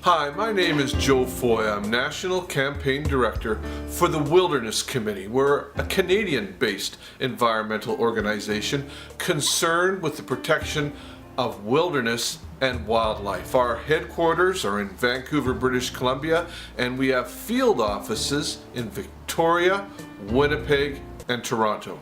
Hi, my name is Joe Foy. I'm National Campaign Director for the Wilderness Committee. We're a Canadian-based environmental organization concerned with the protection of wilderness and wildlife. Our headquarters are in Vancouver, British Columbia, and we have field offices in Victoria, Winnipeg, and Toronto.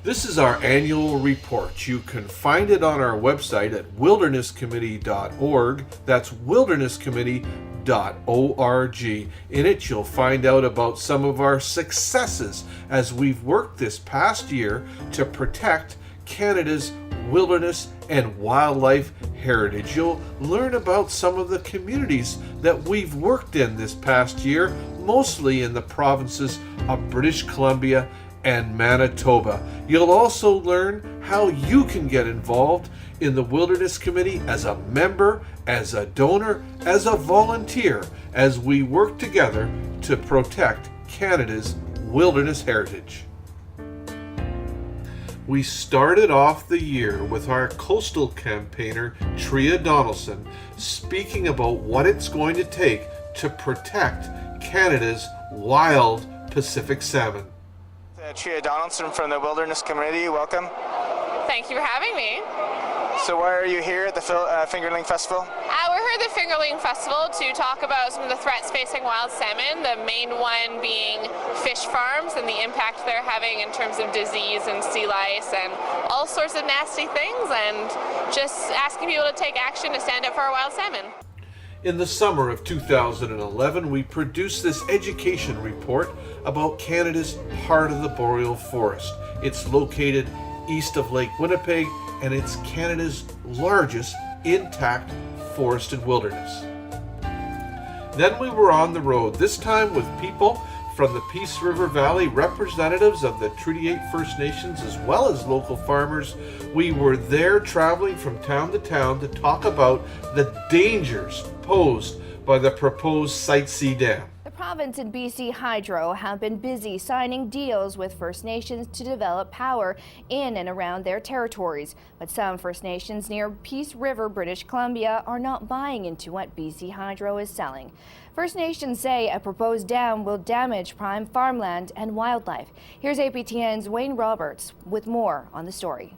This is our annual report. You can find it on our website at wildernesscommittee.org. That's wildernesscommittee.org. In it, you'll find out about some of our successes as we've worked this past year to protect Canada's wilderness and wildlife heritage. You'll learn about some of the communities that we've worked in this past year, mostly in the provinces of British Columbia and Manitoba. You'll also learn how you can get involved in the Wilderness Committee as a member, as a donor, as a volunteer, as we work together to protect Canada's wilderness heritage. We started off the year with our coastal campaigner, Tria Donaldson, speaking about what it's going to take to protect Canada's wild Pacific salmon. Tria Donaldson from the Wilderness Committee, welcome. Thank you for having me. So why are you here at the Fingerling Festival? We're here at the Fingerling Festival to talk about some of the threats facing wild salmon, the main one being fish farms and the impact they're having in terms of disease and sea lice and all sorts of nasty things, and just asking people to take action to stand up for our wild salmon. In the summer of 2011, we produced this education report about Canada's heart of the boreal forest. It's located east of Lake Winnipeg, and it's Canada's largest intact forested wilderness. Then we were on the road, this time with people from the Peace River Valley, representatives of the Treaty 8 First Nations, as well as local farmers. We were there traveling from town to town to talk about the dangers posed by the proposed Site C dam. The province and BC Hydro have been busy signing deals with First Nations to develop power in and around their territories. But some First Nations near Peace River, British Columbia, are not buying into what BC Hydro is selling. First Nations say a proposed dam will damage prime farmland and wildlife. Here's APTN's Wayne Roberts with more on the story.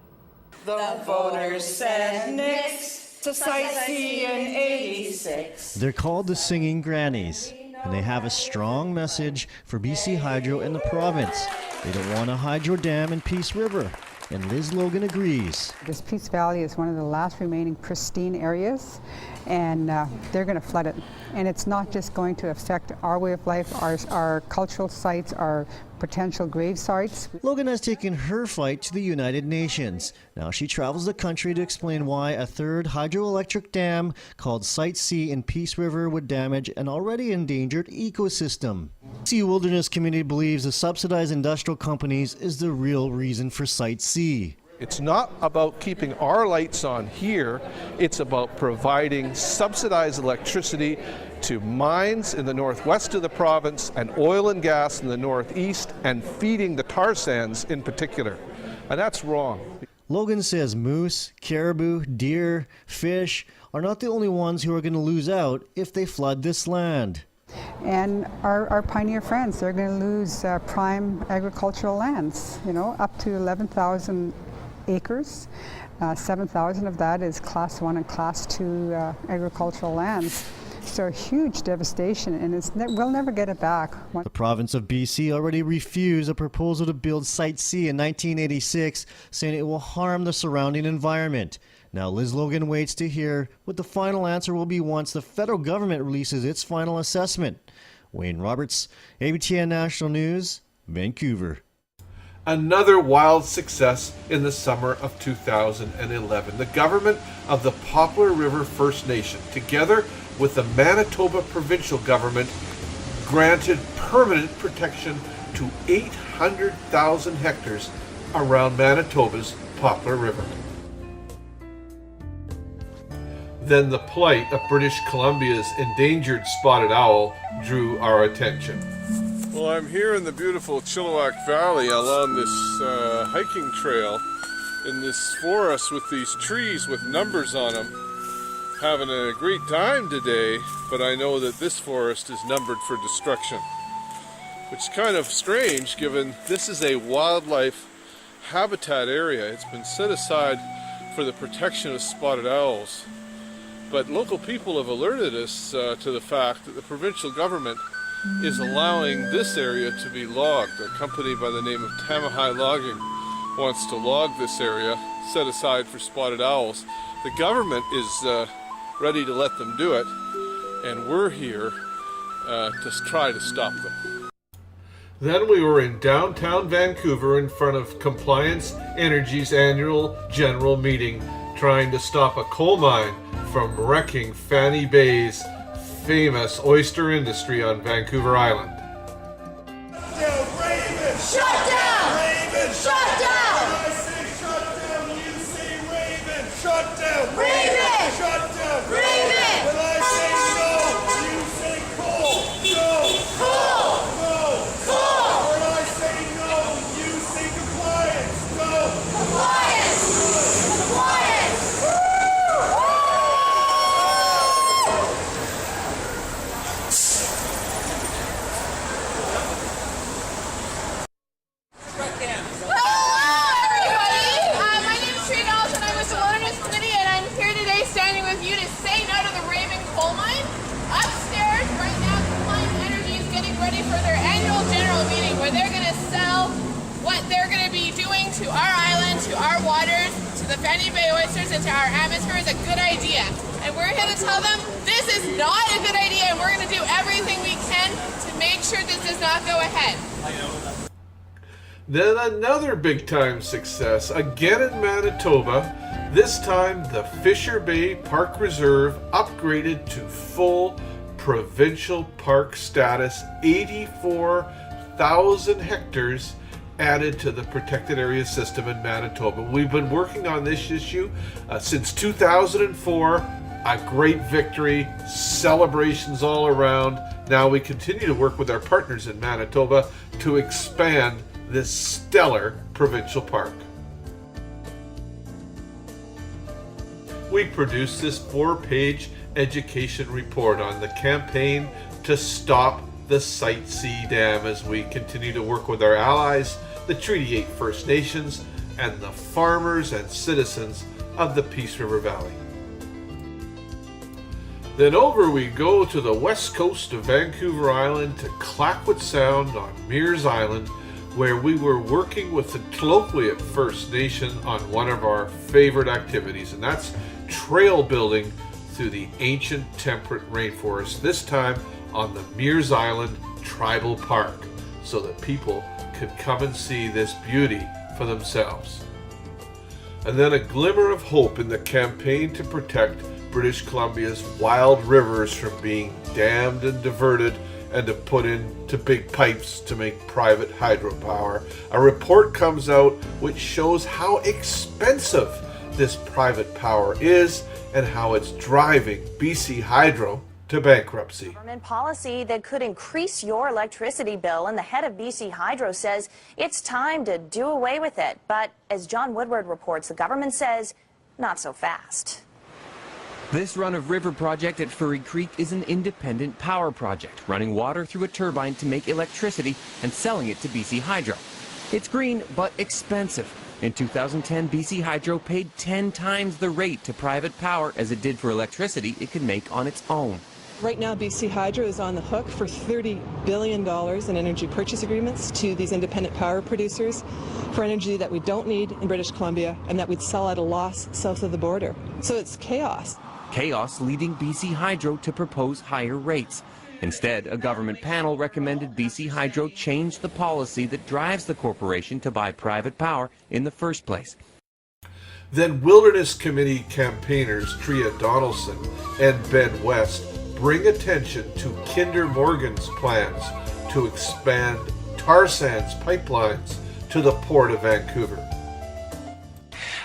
The voters said nix to Site C in 86. They're called the Singing Grannies, and they have a strong message for BC Hydro and the province. They don't want a hydro dam in Peace River, and Liz Logan agrees. This Peace Valley is one of the last remaining pristine areas, and they're going to flood it. And it's not just going to affect our way of life, our cultural sites, our potential grave sites. Logan has taken her fight to the United Nations. Now she travels the country to explain why a third hydroelectric dam called Site C in Peace River would damage an already endangered ecosystem. BC Wilderness Committee believes the subsidized industrial companies is the real reason for Site C. It's not about keeping our lights on here, it's about providing subsidized electricity to mines in the northwest of the province and oil and gas in the northeast, and feeding the tar sands in particular. And that's wrong. Logan says moose, caribou, deer, fish are not the only ones who are going to lose out if they flood this land. And our pioneer friends, they're going to lose prime agricultural lands, up to 11,000 acres. 7,000 of that is Class 1 and Class 2 agricultural lands. So huge devastation, and we'll never get it back. The province of BC already refused a proposal to build Site C in 1986, saying it will harm the surrounding environment. Now Liz Logan waits to hear what the final answer will be once the federal government releases its final assessment. Wayne Roberts, ABTN National News, Vancouver. Another wild success in the summer of 2011. The government of the Poplar River First Nation, together with the Manitoba provincial government, granted permanent protection to 800,000 hectares around Manitoba's Poplar River. Then the plight of British Columbia's endangered spotted owl drew our attention. Well, I'm here in the beautiful Chilliwack Valley along this hiking trail in this forest with these trees with numbers on them. having a great time today, but I know that this forest is numbered for destruction, which is kind of strange given this is a wildlife habitat area. It's been set aside for the protection of spotted owls, but local people have alerted us to the fact that the provincial government is allowing this area to be logged. A company by the name of Tamahai Logging wants to log this area set aside for spotted owls. The government is ready to let them do it, and we're here to try to stop them. Then we were in downtown Vancouver in front of Compliance Energy's annual general meeting, trying to stop a coal mine from wrecking Fanny Bay's famous oyster industry on Vancouver Island. Shut down! Raven! Shut down! When I say shut down, you say Raven! Shut down! Raven! Shut down! Raven! When I say no, you say coal! No! Coal! No! Coal! When I say no, you say compliance! No! Compliance! Compliance! To our island, to our waters, to the Fanny Bay oysters, and to our atmosphere is a good idea. And we're here to tell them this is not a good idea, and we're going to do everything we can to make sure this does not go ahead. Then another big time success, again in Manitoba, this time the Fisher Bay Park Reserve upgraded to full provincial park status, 84,000 hectares added to the protected area system in Manitoba. We've been working on this issue since 2004. A great victory, celebrations all around. Now we continue to work with our partners in Manitoba to expand this stellar provincial park. We produced this 4-page education report on the campaign to stop the Site C Dam as we continue to work with our allies, the Treaty 8 First Nations, and the farmers and citizens of the Peace River Valley. Then over we go to the west coast of Vancouver Island to Clackwood Sound on Mears Island, where we were working with the Tlopwiat First Nation on one of our favorite activities, and that's trail building through the ancient temperate rainforest, this time on the Mears Island Tribal Park, so that people could come and see this beauty for themselves. And then a glimmer of hope in the campaign to protect British Columbia's wild rivers from being dammed and diverted and to put into big pipes to make private hydropower. A report comes out which shows how expensive this private power is and how it's driving BC Hydro to bankruptcy. Government policy that could increase your electricity bill, and the head of BC Hydro says it's time to do away with it. But as John Woodward reports, the government says not so fast. This run-of-river project at Furry Creek is an independent power project, running water through a turbine to make electricity and selling it to BC Hydro. It's green, but expensive. In 2010, BC Hydro paid 10 times the rate to private power as it did for electricity it could make on its own. Right now, BC Hydro is on the hook for $30 billion in energy purchase agreements to these independent power producers for energy that we don't need in British Columbia and that we'd sell at a loss south of the border. So it's chaos. Chaos leading BC Hydro to propose higher rates. Instead, a government panel recommended BC Hydro change the policy that drives the corporation to buy private power in the first place. Then Wilderness Committee campaigners Tria Donaldson and Ben West bring attention to Kinder Morgan's plans to expand tar sands pipelines to the Port of Vancouver.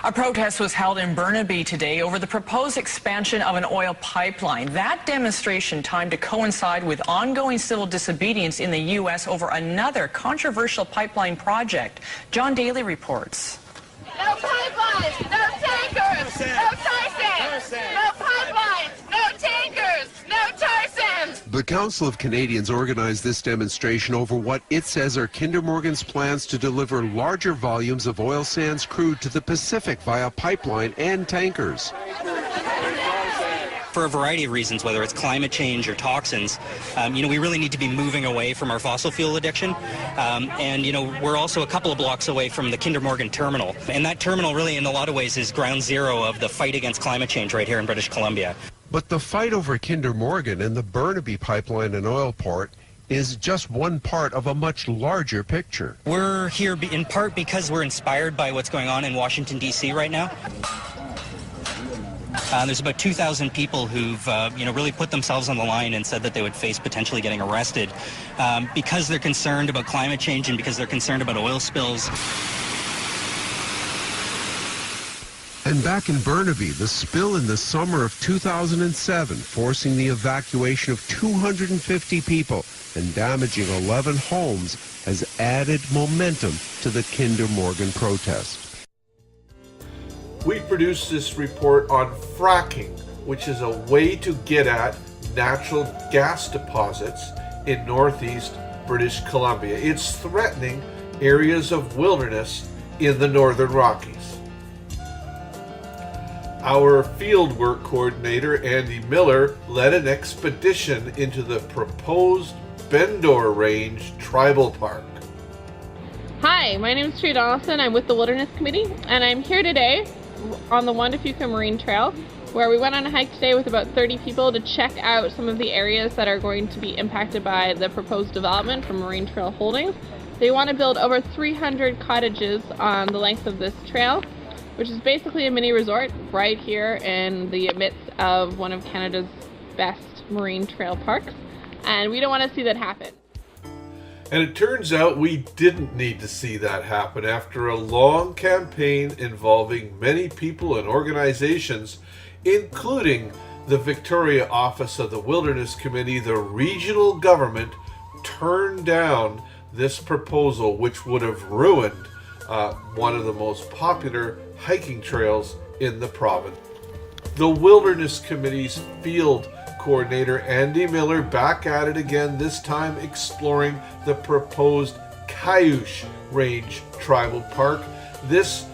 A protest was held in Burnaby today over the proposed expansion of an oil pipeline. That demonstration timed to coincide with ongoing civil disobedience in the U.S. over another controversial pipeline project. John Daly reports. No pipelines, no tankers, no tar sands, no pipelines. The Council of Canadians organized this demonstration over what it says are Kinder Morgan's plans to deliver larger volumes of oil sands crude to the Pacific via pipeline and tankers. For a variety of reasons, whether it's climate change or toxins, we really need to be moving away from our fossil fuel addiction. We're also a couple of blocks away from the Kinder Morgan terminal. And that terminal really, in a lot of ways, is ground zero of the fight against climate change right here in British Columbia. But the fight over Kinder Morgan and the Burnaby pipeline and oil port is just one part of a much larger picture. We're here in part because we're inspired by what's going on in Washington, D.C. right now. There's about 2,000 people who've, really put themselves on the line and said that they would face potentially getting arrested because they're concerned about climate change and because they're concerned about oil spills. And back in Burnaby, the spill in the summer of 2007, forcing the evacuation of 250 people and damaging 11 homes, has added momentum to the Kinder Morgan protest. We produced this report on fracking, which is a way to get at natural gas deposits in northeast British Columbia. It's threatening areas of wilderness in the Northern Rockies. Our fieldwork coordinator, Andy Miller, led an expedition into the proposed Bendor Range Tribal Park. Hi, my name is Tree Donaldson. I'm with the Wilderness Committee, and I'm here today on the Wanda-Fuka Marine Trail, where we went on a hike today with about 30 people to check out some of the areas that are going to be impacted by the proposed development from Marine Trail Holdings. They want to build over 300 cottages on the length of this trail, which is basically a mini resort right here in the midst of one of Canada's best marine trail parks, and we don't want to see that happen. And it turns out we didn't need to see that happen after a long campaign involving many people and organizations, including the Victoria office of the Wilderness Committee. The regional government turned down this proposal, which would have ruined one of the most popular hiking trails in the province. The Wilderness Committee's field coordinator Andy Miller back at it again, this time exploring the proposed Cayush Range Tribal Park. This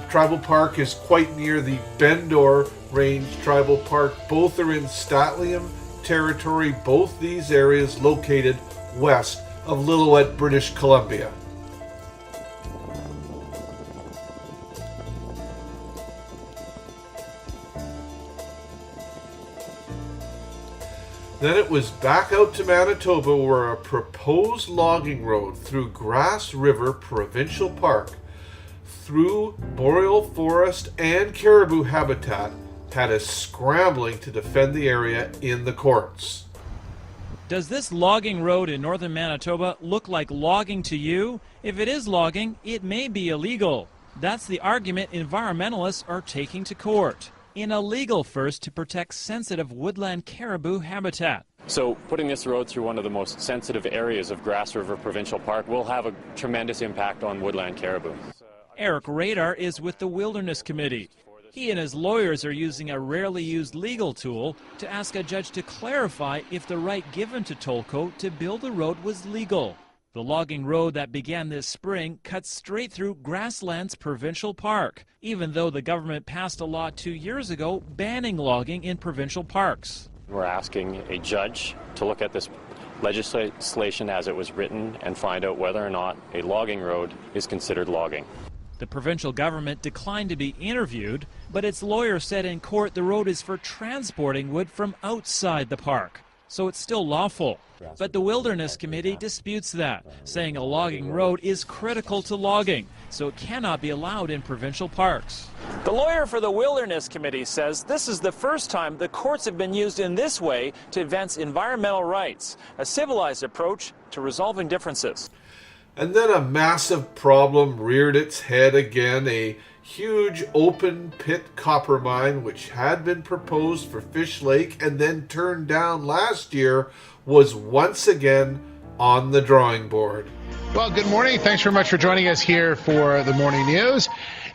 tribal park is quite near the Bendor Range Tribal Park. Both are in Statliam territory, both these areas located west of Lillooet, British Columbia. Then it was back out to Manitoba, where a proposed logging road through Grass River Provincial Park, through boreal forest and caribou habitat, had us scrambling to defend the area in the courts. Does this logging road in northern Manitoba look like logging to you? If it is logging, it may be illegal. That's the argument environmentalists are taking to court. In a legal first to protect sensitive woodland caribou habitat. So putting this road through one of the most sensitive areas of Grass River Provincial Park will have a tremendous impact on woodland caribou. Eric Radar is with the Wilderness Committee. He and his lawyers are using a rarely used legal tool to ask a judge to clarify if the right given to Tolko to build the road was legal. The logging road that began this spring cuts straight through Grasslands Provincial Park, even though the government passed a law 2 years ago banning logging in provincial parks. We're asking a judge to look at this legislation as it was written and find out whether or not a logging road is considered logging. The provincial government declined to be interviewed, but its lawyer said in court the road is for transporting wood from outside the park, so it's still lawful. But the Wilderness Committee disputes that, saying a logging road is critical to logging, so it cannot be allowed in provincial parks. The lawyer for the Wilderness Committee says this is the first time the courts have been used in this way to advance environmental rights, a civilized approach to resolving differences. And then a massive problem reared its head again. A huge open pit copper mine, which had been proposed for Fish Lake and then turned down last year, was once again on the drawing board. Well, good morning. Thanks very much for joining us here for the morning news.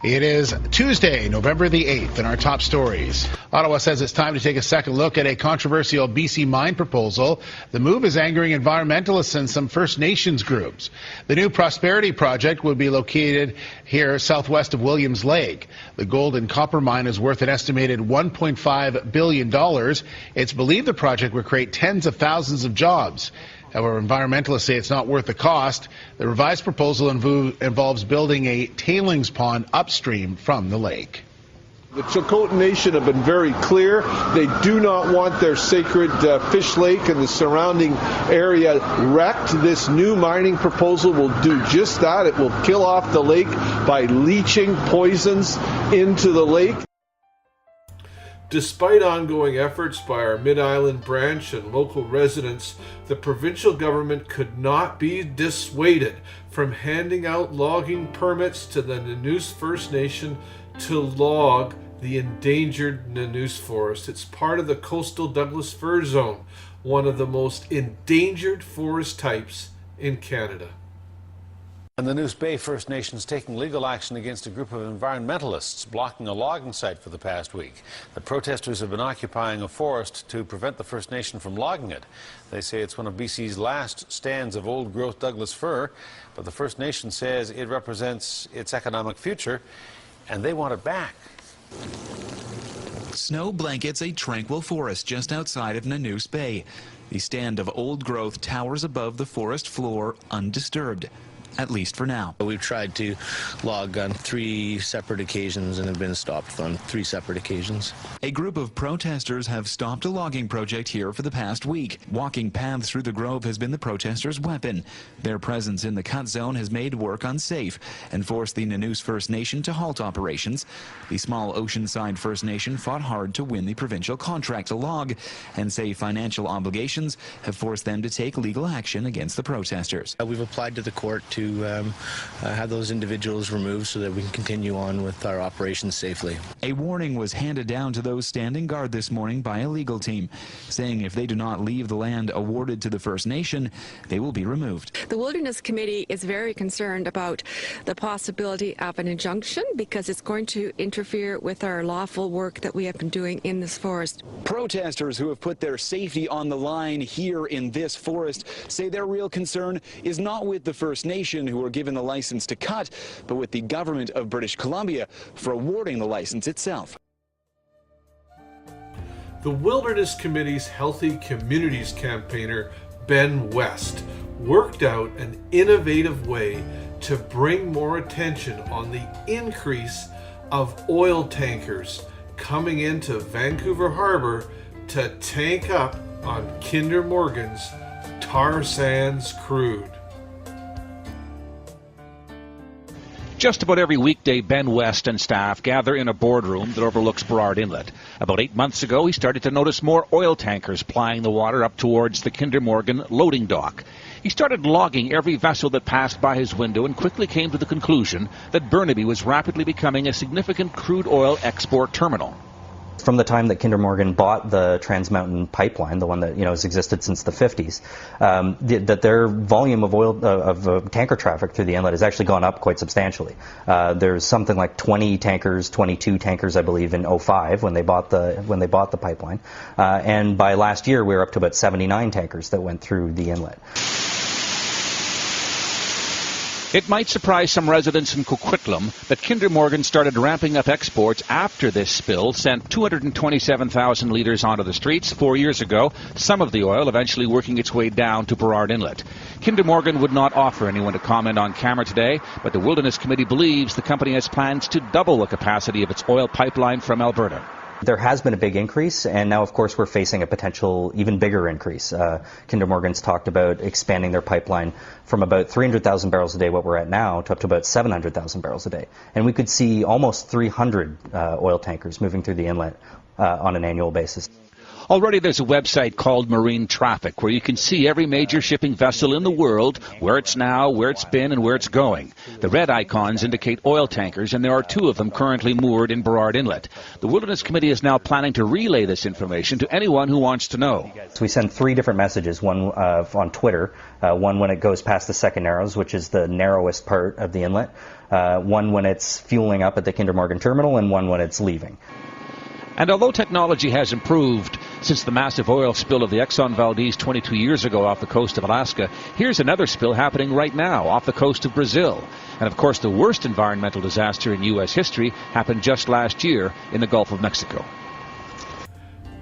It is Tuesday, November the 8th, and our top stories. Ottawa says it's time to take a second look at a controversial BC mine proposal. The move is angering environmentalists and some First Nations groups. The new Prosperity Project would be located here southwest of Williams Lake. The gold and copper mine is worth an estimated $1.5 billion. It's believed the project will create tens of thousands of jobs. However, environmentalists say it's not worth the cost. The revised proposal involves building a tailings pond upstream from the lake. The Chilcotin Nation have been very clear. They do not want their sacred fish lake and the surrounding area wrecked. This new mining proposal will do just that. It will kill off the lake by leaching poisons into the lake. Despite ongoing efforts by our Mid-Island branch and local residents, the provincial government could not be dissuaded from handing out logging permits to the Nanoose First Nation to log the endangered Nanoose forest. It's part of the coastal Douglas fir zone, one of the most endangered forest types in Canada. And the Nanoose Bay First Nation's taking legal action against a group of environmentalists blocking a logging site for the past week. The protesters have been occupying a forest to prevent the First Nation from logging it. They say it's one of BC's last stands of old-growth Douglas fir, but the First Nation says it represents its economic future, and they want it back. Snow blankets a tranquil forest just outside of Nanoose Bay. The stand of old growth towers above the forest floor undisturbed, at least for now. We've tried to log on 3 separate occasions and have been stopped on 3 separate occasions. A group of protesters have stopped a logging project here for the past week. Walking paths through the grove has been the protesters' weapon. Their presence in the cut zone has made work unsafe and forced the Nanoose First Nation to halt operations. The small Oceanside First Nation fought hard to win the provincial contract to log and say financial obligations have forced them to take legal action against the protesters. We've applied to the court to have those individuals removed so that we can continue on with our operations safely. A warning was handed down to those standing guard this morning by a legal team, saying if they do not leave the land awarded to the First Nation, they will be removed. The Wilderness Committee is very concerned about the possibility of an injunction because it's going to interfere with our lawful work that we have been doing in this forest. Protesters who have put their safety on the line here in this forest say their real concern is not with the First Nation who were given the license to cut, but with the government of British Columbia for awarding the license itself. The Wilderness Committee's Healthy Communities campaigner, Ben West, worked out an innovative way to bring more attention on the increase of oil tankers coming into Vancouver Harbor to tank up on Kinder Morgan's tar sands crude. Just about every weekday, Ben West and staff gather in a boardroom that overlooks Burrard Inlet. About 8 months ago, he started to notice more oil tankers plying the water up towards the Kinder Morgan loading dock. He started logging every vessel that passed by his window and quickly came to the conclusion that Burnaby was rapidly becoming a significant crude oil export terminal. From the time that Kinder Morgan bought the Trans Mountain pipeline, the one that has existed since the 50s, that their volume of oil of tanker traffic through the inlet has actually gone up quite substantially. There's something like 22 tankers, I believe, in 2005 when they bought the pipeline, and by last year we were up to about 79 tankers that went through the inlet. It might surprise some residents in Coquitlam that Kinder Morgan started ramping up exports after this spill sent 227,000 litres onto the streets 4 years ago, some of the oil eventually working its way down to Burrard Inlet. Kinder Morgan would not offer anyone to comment on camera today, but the Wilderness Committee believes the company has plans to double the capacity of its oil pipeline from Alberta. There has been a big increase, and now, of course, we're facing a potential even bigger increase. Kinder Morgan's talked about expanding their pipeline from about 300,000 barrels a day, what we're at now, to up to about 700,000 barrels a day. And we could see almost 300 oil tankers moving through the inlet on an annual basis. Already there's a website called Marine Traffic where you can see every major shipping vessel in the world, where it's now, where it's been, and where it's going. The red icons indicate oil tankers, and there are 2 of them currently moored in Burrard Inlet. The Wilderness Committee is now planning to relay this information to anyone who wants to know. So we send 3 different messages, one on Twitter, one when it goes past the Second Narrows, which is the narrowest part of the inlet, one when it's fueling up at the Kinder Morgan terminal, and one when it's leaving. And although technology has improved since the massive oil spill of the Exxon Valdez 22 years ago off the coast of Alaska, here's another spill happening right now off the coast of Brazil. And of course, the worst environmental disaster in U.S. history happened just last year in the Gulf of Mexico.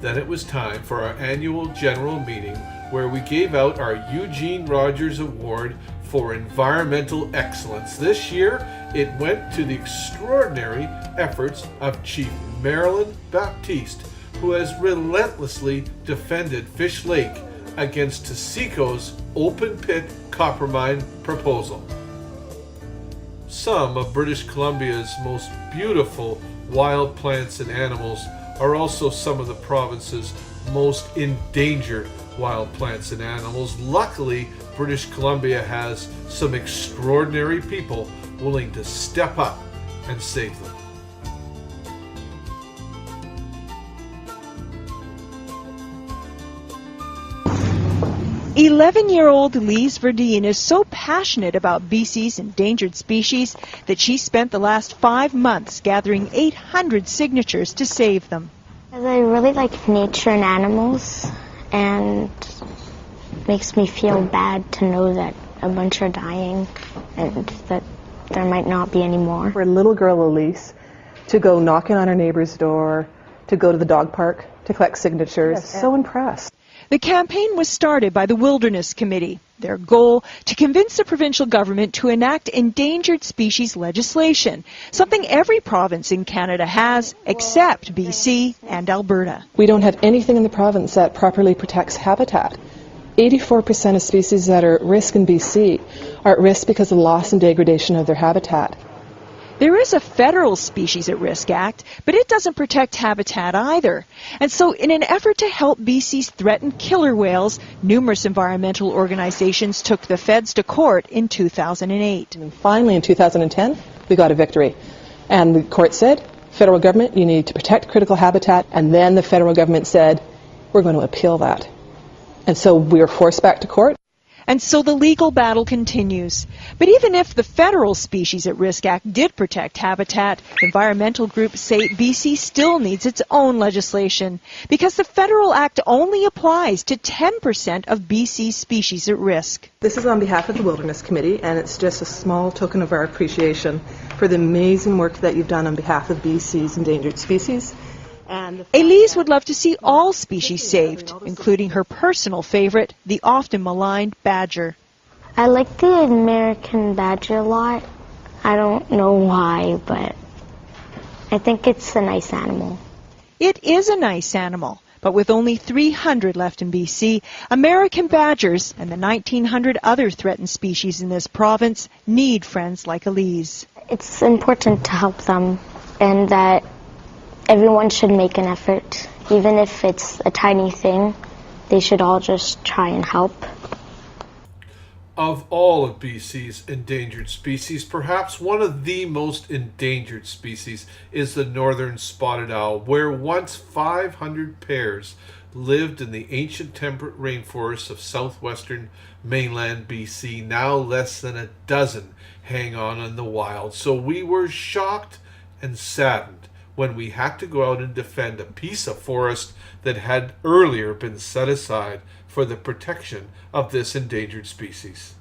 Then it was time for our annual general meeting where we gave out our Eugene Rogers Award for Environmental Excellence. This year, it went to the extraordinary efforts of Chief Marilyn Baptiste, who has relentlessly defended Fish Lake against Taseko's open-pit copper mine proposal. Some of British Columbia's most beautiful wild plants and animals are also some of the province's most endangered wild plants and animals. Luckily, British Columbia has some extraordinary people willing to step up and save them. "11-year-old Lise Verdine is so passionate about BC's endangered species that she spent the last 5 months gathering 800 signatures to save them. I really like nature and animals, and it makes me feel bad to know that a bunch are dying and that there might not be any more. For a little girl, Elise, to go knocking on her neighbor's door, to go to the dog park, to collect signatures, so impressed. The campaign was started by the Wilderness Committee. Their goal, to convince the provincial government to enact endangered species legislation, something every province in Canada has, except BC and Alberta. We don't have anything in the province that properly protects habitat. 84% of species that are at risk in BC are at risk because of loss and degradation of their habitat. There is a federal Species at Risk Act, but it doesn't protect habitat either. And so in an effort to help BC's threatened killer whales, numerous environmental organizations took the feds to court in 2008. And finally, in 2010, we got a victory. And the court said, federal government, you need to protect critical habitat. And then the federal government said, we're going to appeal that. And so we were forced back to court. And so the legal battle continues. But even if the federal Species at Risk Act did protect habitat, environmental groups say BC still needs its own legislation because the federal act only applies to 10% of BC's species at risk. This is on behalf of the Wilderness Committee, and it's just a small token of our appreciation for the amazing work that you've done on behalf of BC's endangered species. Elise would love to see all species saved, including her personal favorite, the often maligned badger. I like the American badger a lot. I don't know why, but I think it's a nice animal. It is a nice animal, but with only 300 left in BC, American badgers and the 1,900 other threatened species in this province need friends like Elise. It's important to help them, and that everyone should make an effort. Even if it's a tiny thing, they should all just try and help. Of all of BC's endangered species, perhaps one of the most endangered species is the northern spotted owl, where once 500 pairs lived in the ancient temperate rainforests of southwestern mainland BC. Now less than a dozen hang on in the wild. So we were shocked and saddened when we had to go out and defend a piece of forest that had earlier been set aside for the protection of this endangered species.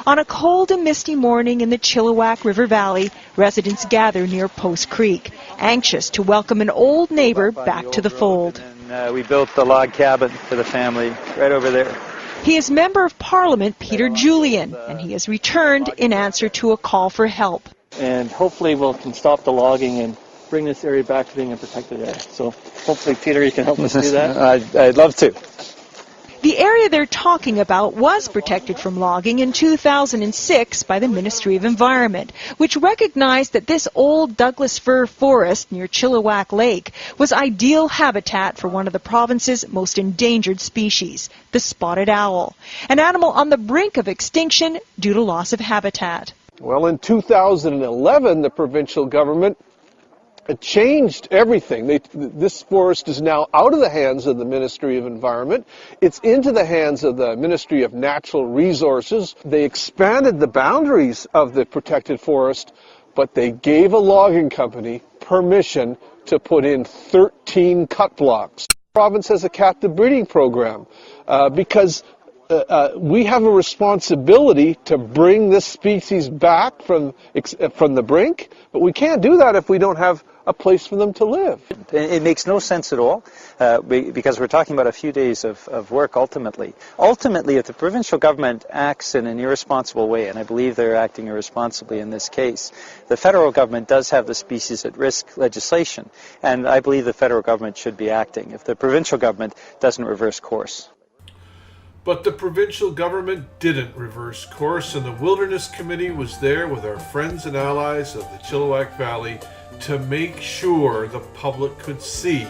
On a cold and misty morning in the Chilliwack River Valley, residents gather near Post Creek, anxious to welcome an old neighbor back to the fold. And we built the log cabin for the family right over there. He is Member of Parliament Peter Julian, and he has returned in answer to a call for help. And hopefully we can stop the logging and bring this area back to being a protected area. So hopefully, Peter, you can help us do that. I'd love to. The area they're talking about was protected from logging in 2006 by the Ministry of Environment, which recognized that this old Douglas fir forest near Chilliwack Lake was ideal habitat for one of the province's most endangered species, the spotted owl, an animal on the brink of extinction due to loss of habitat. Well, in 2011, the provincial government changed everything. This forest is now out of the hands of the Ministry of Environment. It's into the hands of the Ministry of Natural Resources. They expanded the boundaries of the protected forest but they gave a logging company permission to put in 13 cut blocks. The province has a captive breeding program because we have a responsibility to bring this species back from the brink, but we can't do that if we don't have a place for them to live. It makes no sense at all because we're talking about a few days of work ultimately. Ultimately, if the provincial government acts in an irresponsible way, and I believe they're acting irresponsibly in this case, the federal government does have the species at risk legislation, and I believe the federal government should be acting if the provincial government doesn't reverse course. But the provincial government didn't reverse course, and the Wilderness Committee was there with our friends and allies of the Chilliwack Valley to make sure the public could see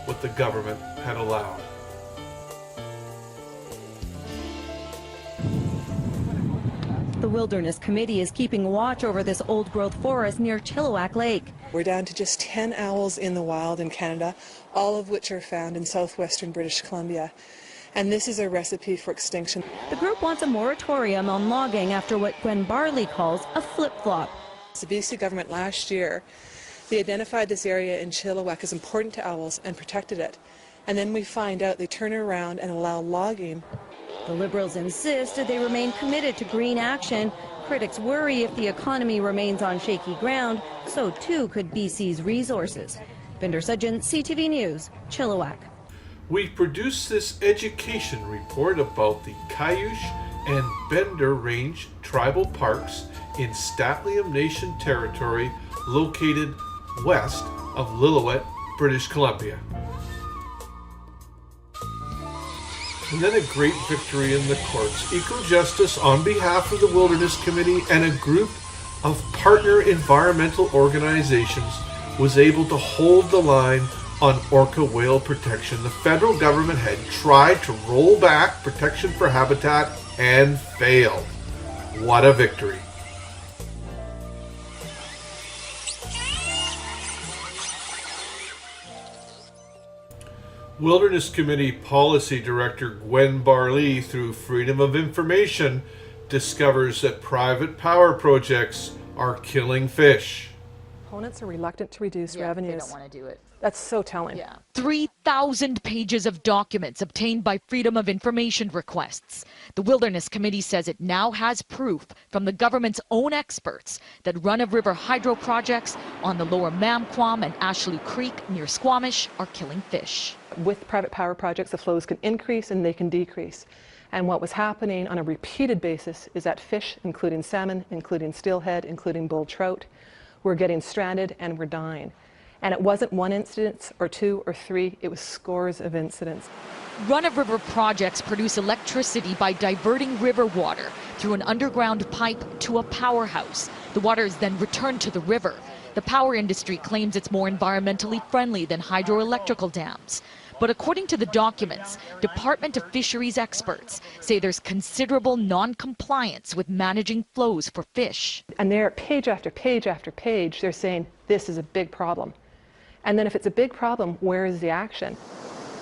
what the government had allowed. The Wilderness Committee is keeping watch over this old-growth forest near Chilliwack Lake. We're down to just 10 owls in the wild in Canada, all of which are found in southwestern British Columbia. And this is a recipe for extinction. The group wants a moratorium on logging after what Gwen Barley calls a flip-flop. The BC government last year, they identified this area in Chilliwack as important to owls and protected it. And then we find out they turn around and allow logging. The Liberals insist that they remain committed to green action. Critics worry if the economy remains on shaky ground, so too could BC's resources. Binder Sudjan, CTV News, Chilliwack. We produced this education report about the Cayush and Bender Range tribal parks in Statliam Nation territory located west of Lillooet, British Columbia. And then a great victory in the courts. Eco-Justice, on behalf of the Wilderness Committee and a group of partner environmental organizations, was able to hold the line on orca whale protection. The federal government had tried to roll back protection for habitat and failed. What a victory. Wilderness Committee Policy Director Gwen Barley, through Freedom of Information, discovers that private power projects are killing fish. Opponents are reluctant to reduce revenues. They don't want to do it. That's so telling. 3,000 pages of documents obtained by Freedom of Information requests. The Wilderness Committee says it now has proof from the government's own experts that run-of-river hydro projects on the lower Mamquam and Ashley Creek near Squamish are killing fish. With private power projects, the flows can increase and they can decrease. And what was happening on a repeated basis is that fish, including salmon, including steelhead, including bull trout, were getting stranded and were dying. And it wasn't one incident or two or three, it was scores of incidents. Run-of-river projects produce electricity by diverting river water through an underground pipe to a powerhouse. The water is then returned to the river. The power industry claims it's more environmentally friendly than hydroelectrical dams. But according to the documents, Department of Fisheries experts say there's considerable non-compliance with managing flows for fish. And there, page after page after page, they're saying this is a big problem. And then if it's a big problem, where is the action?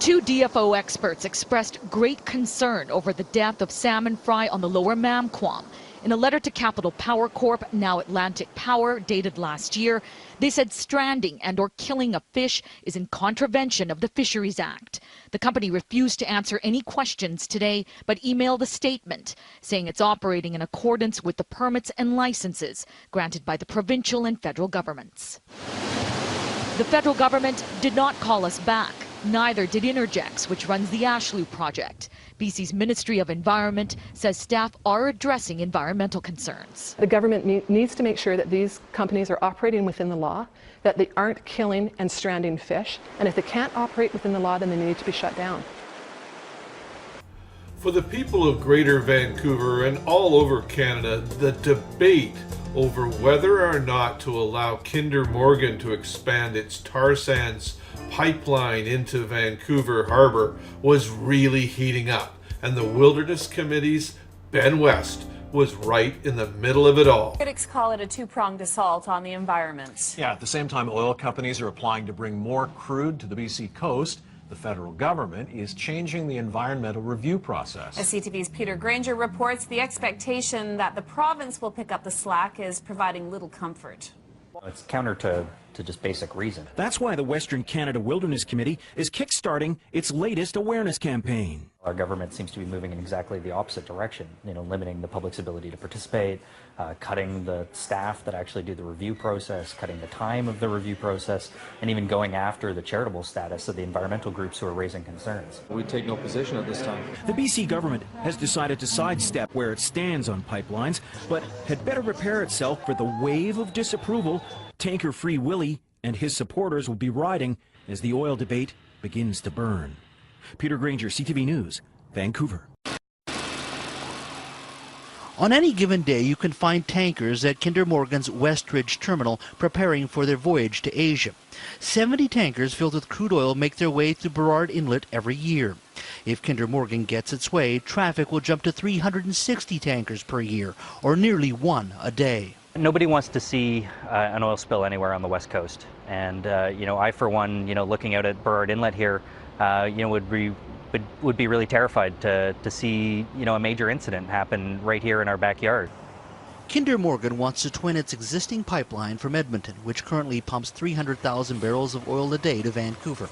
2 DFO experts expressed great concern over the death of salmon fry on the lower Mamquam. In a letter to Capital Power Corp, now Atlantic Power, dated last year, they said stranding and or killing of fish is in contravention of the Fisheries Act. The company refused to answer any questions today, but emailed a statement saying it's operating in accordance with the permits and licenses granted by the provincial and federal governments. The federal government did not call us back. Neither did Interjex, which runs the Ashley project. BC's Ministry of Environment says staff are addressing environmental concerns. The government needs to make sure that these companies are operating within the law, that they aren't killing and stranding fish, and if they can't operate within the law, then they need to be shut down. For the people of Greater Vancouver and all over Canada, the debate over whether or not to allow Kinder Morgan to expand its tar sands pipeline into Vancouver Harbour was really heating up, and the Wilderness Committee's Ben West was right in the middle of it all. Critics call it a two-pronged assault on the environment. Yeah, at the same time, oil companies are applying to bring more crude to the BC coast. The federal government is changing the environmental review process. As CTV's Peter Granger reports, the expectation that the province will pick up the slack is providing little comfort. It's counter to just basic reason. That's why the Western Canada Wilderness Committee is kickstarting its latest awareness campaign. Our government seems to be moving in exactly the opposite direction, limiting the public's ability to participate, cutting the staff that actually do the review process, cutting the time of the review process, and even going after the charitable status of the environmental groups who are raising concerns. We take no position at this time. The BC government has decided to sidestep where it stands on pipelines, but had better prepare itself for the wave of disapproval Tanker-Free Willie and his supporters will be riding as the oil debate begins to burn. Peter Granger, CTV News, Vancouver. On any given day, you can find tankers at Kinder Morgan's Westridge terminal preparing for their voyage to Asia. 70 tankers filled with crude oil make their way through Burrard Inlet every year. If Kinder Morgan gets its way, traffic will jump to 360 tankers per year, or nearly one a day. Nobody wants to see an oil spill anywhere on the West Coast. And, I, for one, looking out at Burrard Inlet here, would be really terrified to see, a major incident happen right here in our backyard. Kinder Morgan wants to twin its existing pipeline from Edmonton, which currently pumps 300,000 barrels of oil a day to Vancouver.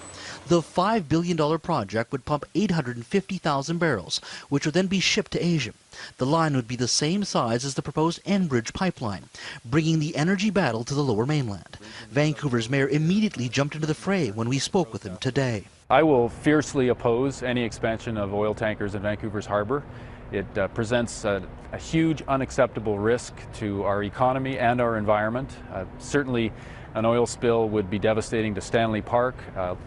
The $5 billion project would pump 850,000 barrels, which would then be shipped to Asia. The line would be the same size as the proposed Enbridge pipeline, bringing the energy battle to the Lower Mainland. Vancouver's mayor immediately jumped into the fray when we spoke with him today. I will fiercely oppose any expansion of oil tankers in Vancouver's harbour. It presents a huge unacceptable risk to our economy and our environment. Certainly an oil spill would be devastating to Stanley Park,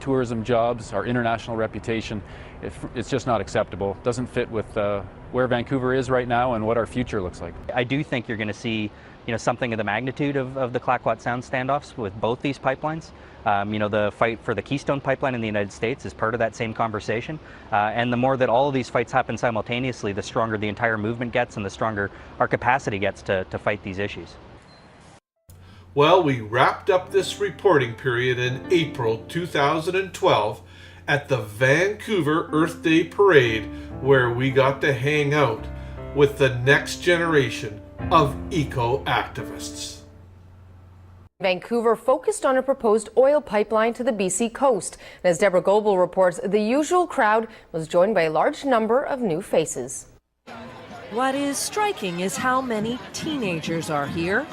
tourism jobs, our international reputation. It's just not acceptable. It doesn't fit with where Vancouver is right now and what our future looks like. I do think you're going to see something of the magnitude of the Clayoquot Sound standoffs with both these pipelines. The fight for the Keystone Pipeline in the United States is part of that same conversation. And the more that all of these fights happen simultaneously, the stronger the entire movement gets and the stronger our capacity gets to fight these issues. Well, we wrapped up this reporting period in April 2012 at the Vancouver Earth Day Parade, where we got to hang out with the next generation of eco-activists. Vancouver focused on a proposed oil pipeline to the BC coast. And as Deborah Goebel reports, the usual crowd was joined by a large number of new faces. What is striking is how many teenagers are here.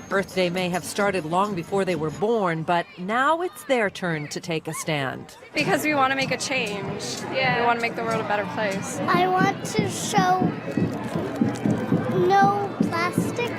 Earth Day may have started long before they were born, but now it's their turn to take a stand. Because we want to make a change. Yeah. We want to make the world a better place. I want to show no plastic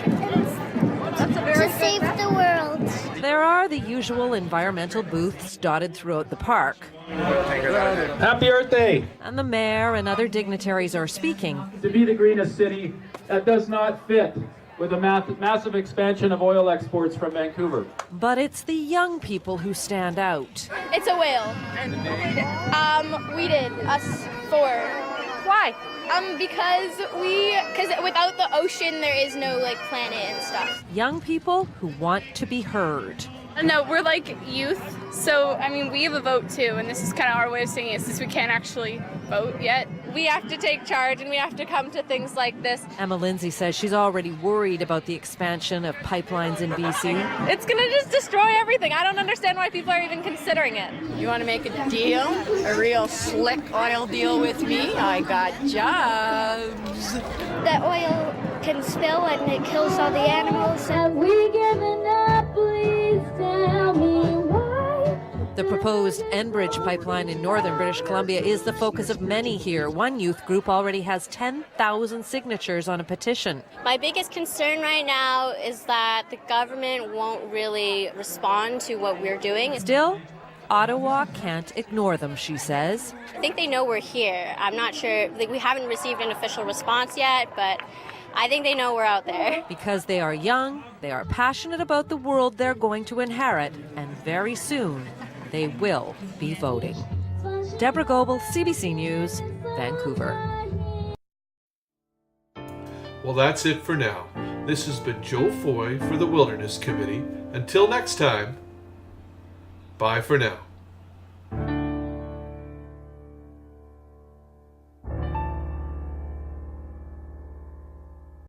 to save the world. There are the usual environmental booths dotted throughout the park. Happy Earth Day! And the mayor and other dignitaries are speaking. To be the greenest city, that does not fit with a massive expansion of oil exports from Vancouver. But it's the young people who stand out. It's a whale. We did, us four. Why? Because without the ocean, there is no planet and stuff. Young people who want to be heard. No, we're youth, so we have a vote too, and this is kind of our way of saying it since we can't actually vote yet. We have to take charge and we have to come to things like this. Emma Lindsay says she's already worried about the expansion of pipelines in BC. It's going to just destroy everything. I don't understand why people are even considering it. You want to make a deal? A real slick oil deal with me? I got jobs. The oil can spill and it kills all the animals. Have we given up? Please tell me why. The proposed Enbridge pipeline in northern British Columbia is the focus of many here. One youth group already has 10,000 signatures on a petition. My biggest concern right now is that the government won't really respond to what we're doing. Still, Ottawa can't ignore them, she says. I think they know we're here. I'm not sure. We haven't received an official response yet, but I think they know we're out there. Because they are young, they are passionate about the world they're going to inherit, and very soon they will be voting. Deborah Goebel, CBC News, Vancouver. Well, that's it for now. This has been Joe Foy for the Wilderness Committee. Until next time, bye for now.